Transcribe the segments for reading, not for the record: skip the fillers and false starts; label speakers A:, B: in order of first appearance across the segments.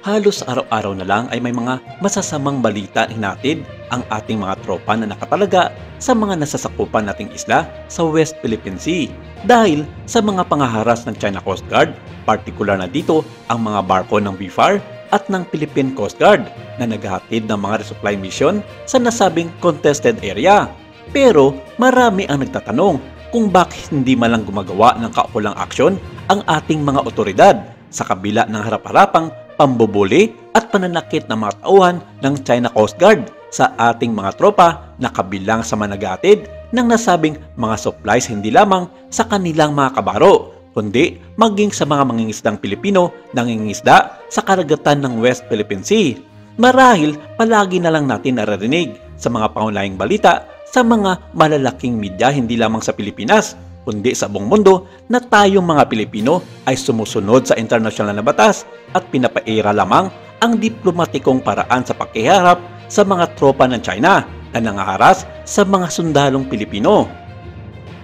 A: Halos araw-araw na lang ay may mga masasamang balita hinatid ang ating mga tropa na nakatalaga sa mga nasasakupan nating isla sa West Philippine Sea dahil sa mga pangaharas ng China Coast Guard, partikular na dito ang mga barko ng BFAR at ng Philippine Coast Guard na naghahatid ng mga resupply mission sa nasabing contested area. Pero marami ang nagtatanong kung bakit hindi malang gumagawa ng kaukulang aksyon ang ating mga otoridad sa kabila ng harap-harapang pambubuli at pananakit ng mga tauhan ng China Coast Guard sa ating mga tropa na kabilang sa managatid ng nasabing mga supplies hindi lamang sa kanilang mga kabaro, kundi maging sa mga mangingisdang Pilipino nangingisda sa karagatan ng West Philippine Sea. Marahil palagi na lang natin naririnig sa mga pangunahing balita sa mga malalaking media hindi lamang sa Pilipinas, kundi sa buong mundo na tayong mga Pilipino ay sumusunod sa internasyonal na batas at pinapaira lamang ang diplomatikong paraan sa pakiharap sa mga tropa ng China na nangaharas sa mga sundalong Pilipino.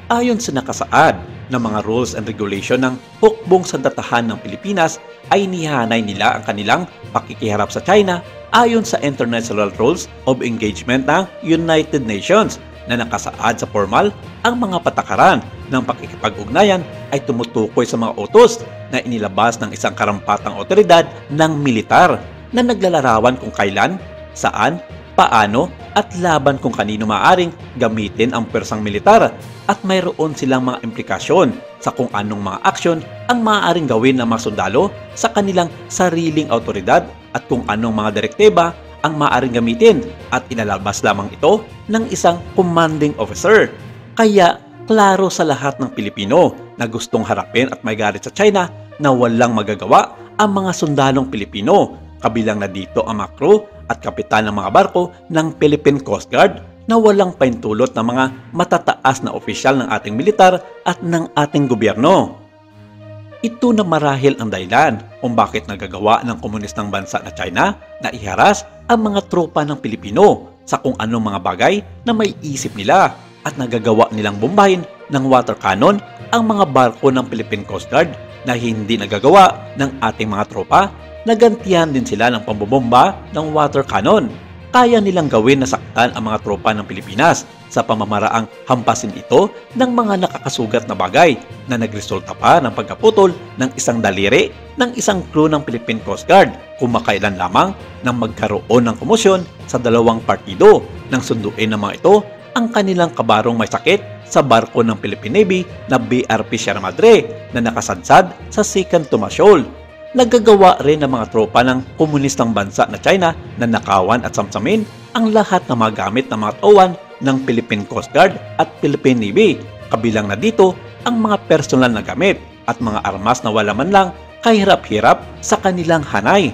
A: Ayon sa nakasaad ng mga rules and regulation ng hukbong sandatahan ng Pilipinas ay nihanay nila ang kanilang pakikiharap sa China ayon sa International Rules of Engagement ng United Nations na nakasaad sa formal ang mga patakaran ng pakikipag-ugnayan ay tumutukoy sa mga utos na inilabas ng isang karampatang otoridad ng militar na naglalarawan kung kailan, saan, paano at laban kung kanino maaring gamitin ang pwersang militar at mayroon silang mga implikasyon sa kung anong mga aksyon ang maaaring gawin ng mga sundalo sa kanilang sariling autoridad at kung anong mga direktiba ang maaaring gamitin at ilalabas lamang ito ng isang commanding officer. Kaya klaro sa lahat ng Pilipino na gustong harapin at may galit sa China na walang magagawa ang mga sundalong Pilipino, kabilang na dito ang mga crew at kapitan ng mga barko ng Philippine Coast Guard na walang paintulot ng mga matataas na opisyal ng ating militar at ng ating gobyerno. Ito na marahil ang dahilan kung bakit nagagawa ng komunistang bansa na China na iharas ang mga tropa ng Pilipino sa kung anong mga bagay na may isip nila at nagagawa nilang bombahin ng water cannon ang mga barko ng Philippine Coast Guard na hindi nagagawa ng ating mga tropa. Nagantihan din sila ng pambobomba ng water cannon. Kaya nilang gawin na saktan ang mga tropa ng Pilipinas sa pamamaraang hampasin ito ng mga nakakasugat na bagay na nagresulta pa ng pagkaputol ng isang daliri ng isang crew ng Philippine Coast Guard kumakailan lamang nang magkaroon ng komosyon sa dalawang partido nang sunduin ng mga ito ang kanilang kabarong may sakit sa barko ng Philippine Navy na BRP Sierra Madre na nakasadsad sa Second Tomas Shoal. Nagagawa rin ng mga tropa ng komunistang bansa na China na nakawan at samsamin ang lahat ng mga gamit ng mga tauhan ng Philippine Coast Guard at Philippine Navy, kabilang na dito ang mga personal na gamit at mga armas na wala man lang kahirap-hirap sa kanilang hanay.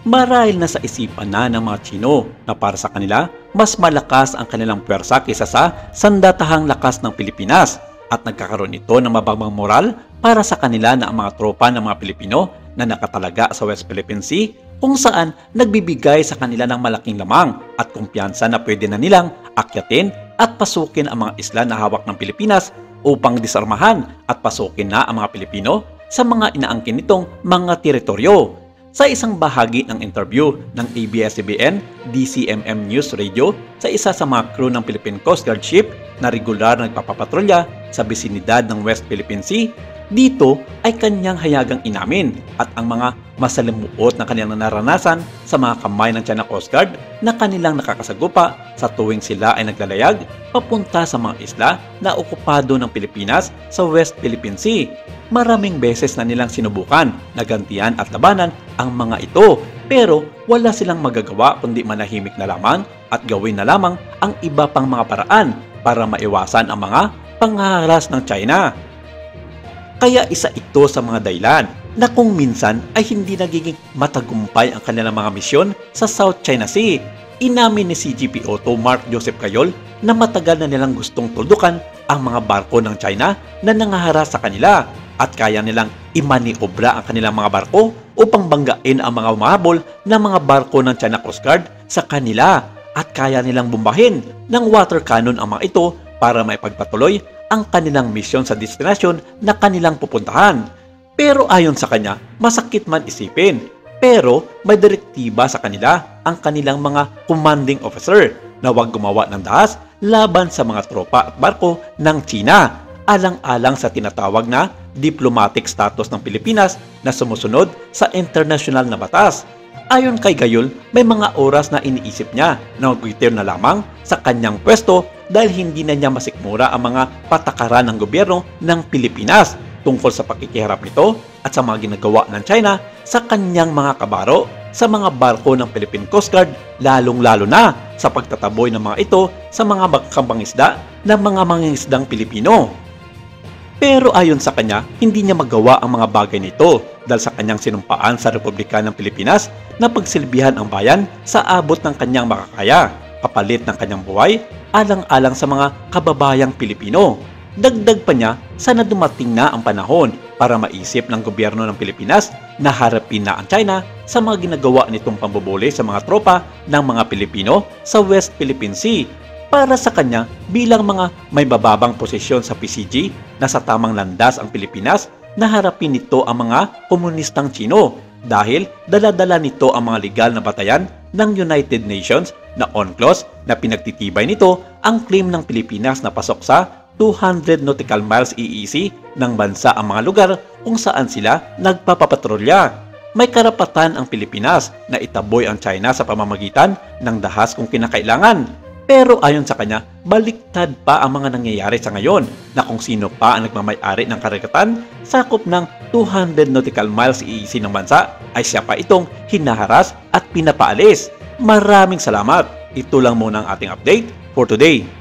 A: Marahil na sa isipan na ng mga Chino na para sa kanila, mas malakas ang kanilang pwersa kaysa sa sandatahang lakas ng Pilipinas at nagkakaroon ito ng mababang moral para sa kanila na ang mga tropa ng mga Pilipino na nakatalaga sa West Philippine Sea kung saan nagbibigay sa kanila ng malaking lamang at kumpiyansa na pwede na nilang akyatin at pasukin ang mga isla na hawak ng Pilipinas upang disarmahan at pasukin na ang mga Pilipino sa mga inaangkin nitong mga teritoryo. Sa isang bahagi ng interview ng ABS-CBN DCMM News Radio sa isa sa mga crew ng Philippine Coast Guard ship na regular na nagpapapatrolya sa bisinidad ng West Philippine Sea, dito ay kanyang hayagang inamin at ang mga masalimuot na kanyang naranasan sa mga kamay ng China Coast Guard na kanilang nakakasagupa sa tuwing sila ay naglalayag papunta sa mga isla na okupado ng Pilipinas sa West Philippine Sea. Maraming beses na nilang sinubukan na gantian at labanan ang mga ito, pero wala silang magagawa kundi manahimik na lamang at gawin na lamang ang iba pang mga paraan para maiwasan ang mga panghaharas ng China. Kaya isa ito sa mga dahilan na kung minsan ay hindi nagiging matagumpay ang kanilang mga misyon sa South China Sea. Inamin ni CGP Auto Mark Joseph Cayol na matagal na nilang gustong tuldukan ang mga barko ng China na nangaharas sa kanila at kaya nilang imaniobra ang kanilang mga barko upang banggain ang mga umahabol na mga barko ng China Coast Guard sa kanila at kaya nilang bombahin ng water cannon ang mga ito para maipagpatuloy ang kanilang misyon sa destinasyon na kanilang pupuntahan. Pero ayon sa kanya, masakit man isipin Pero may direktiba sa kanila ang kanilang mga commanding officer na huwag gumawa ng dahas laban sa mga tropa at barko ng China, alang-alang sa tinatawag na diplomatic status ng Pilipinas na sumusunod sa international na batas. Ayon kay Gayol, may mga oras na iniisip niya na mag-return na lamang sa kanyang pwesto dahil hindi na niya masikmura ang mga patakaran ng gobyerno ng Pilipinas tungkol sa pakikiharap nito at sa mga ginagawa ng China sa kanyang mga kabaro sa mga barko ng Philippine Coast Guard, lalong-lalo na sa pagtataboy ng mga ito sa mga bangkang-pangisda ng mga mangingisdang Pilipino. Pero ayon sa kanya, hindi niya magawa ang mga bagay nito dahil sa kanyang sinumpaan sa Republika ng Pilipinas na pagsilbihan ang bayan sa abot ng kanyang makakaya, kapalit ng kanyang buhay, alang-alang sa mga kababayang Pilipino. Dagdag pa niya, sana dumating na ang panahon para maisip ng gobyerno ng Pilipinas na harapin na ang China sa mga ginagawa nitong pambubuli sa mga tropa ng mga Pilipino sa West Philippine Sea. Para sa kanya, bilang mga may bababang posisyon sa PCG, nasa tamang landas ang Pilipinas na harapin nito ang mga komunistang Chino dahil dala-dala nito ang mga legal na batayan ng United Nations na UNCLOS na pinagtitibay nito ang claim ng Pilipinas na pasok sa 200 nautical miles EEZ ng bansa ang mga lugar kung saan sila nagpapapatrolya. May karapatan ang Pilipinas na itaboy ang China sa pamamagitan ng dahas kung kinakailangan. Pero ayon sa kanya, baliktad pa ang mga nangyayari sa ngayon na kung sino pa ang nagmamay-ari ng karagatan sakop ng 200 nautical miles EEZ ng bansa ay siya pa itong hinaharas at pinapaalis. Maraming salamat. Ito lang muna ang ating update for today.